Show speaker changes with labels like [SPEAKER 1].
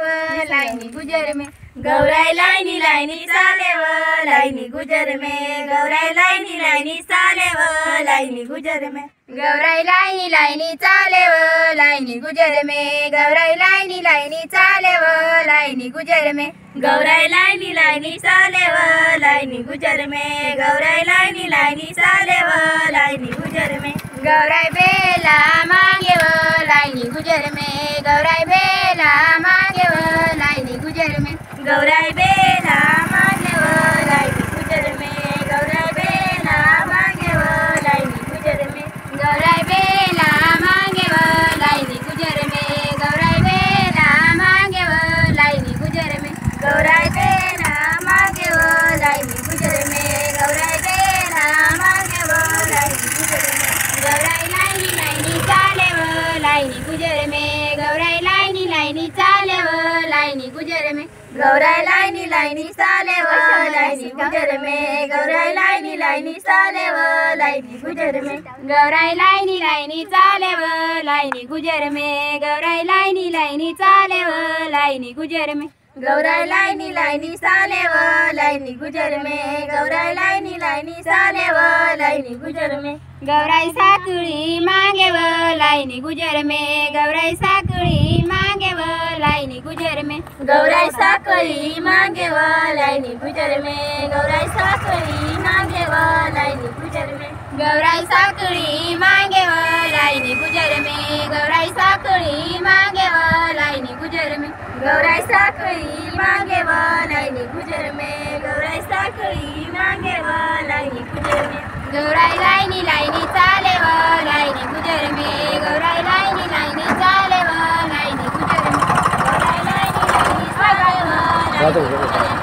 [SPEAKER 1] व लाइनी गुजर में गौराई लाइनी लाइनी चाले व लाइनी गुजर में गौराई लाइनी लाइनी चाले व लाइनी गुजर में गौराई लाइनी लाइनी चाले व लाइनी गुजर में गौराई लाइनी लाइनी चाले व लाइनी गुजर में गौराई लाइनी लाइनी चाले व लाइनी गुजर में गौराई लाइनी लाइनी चाले व लाइनी गुजर में गौराई बेला मांगे व लाइनी गुजर में गौराई बेला मांगे व लाइनी गुजर में गौराई बेला मांगे व लाइनी गुजर में गौराई बेला मांगे व लाइनी गुजर में गौराई बेला मांगे व लाइनी गुजर में गौराई बेला मांगे व लाइनी गुजर में गौराई बेला मांगे व लाइनी गुजर में गौराई बेला मांगे व लाइनी गुजर में गौराई लाइनी लाइनी चाले व लाइनी गुजर में गौराई लाइनी लाइनी चाले व लाइनी गुजर में गौराई लाइनी लाइनी चाले व लाइनी गुजर में गौराई लाइनी लाइनी चाले व लाइनी गुजर में गौराई लाइनी लाइनी चाले व लाइनी गुजर में गौराई लाइनी लाइनी चाले व लाइनी गुजर में गौराई लाइनी लाइनी चाले व लाइनी गुजर में गौराई लाइनी लाइनी चाले व लाइनी गुजर में गौराई साकुड़ी मांगे व लाइनी गुजर में गौराई साकुड़ी मांगे व लाइनी गुजर में गौराई साकुड़ी मांगे व लाइनी गुजर में गौराई साकुड़ी मांगे व लाइनी गुजर में गौराई साकुड़ी मांगे व लाइनी गुजर में गौराई साकुड़ी मांगे व लाइनी गुजर में गौराई साकुड़ी मांगे व लाइनी गुजर में गौराई साकुड़ी मांगे व लाइनी गुजर में गौराई लाइनी लाइनी चाले व लाइनी गुजर में गौराई लाइनी लाइनी चाले व लाइनी गुजर में गौराई लाइनी लाइनी चाले व लाइनी गुजर में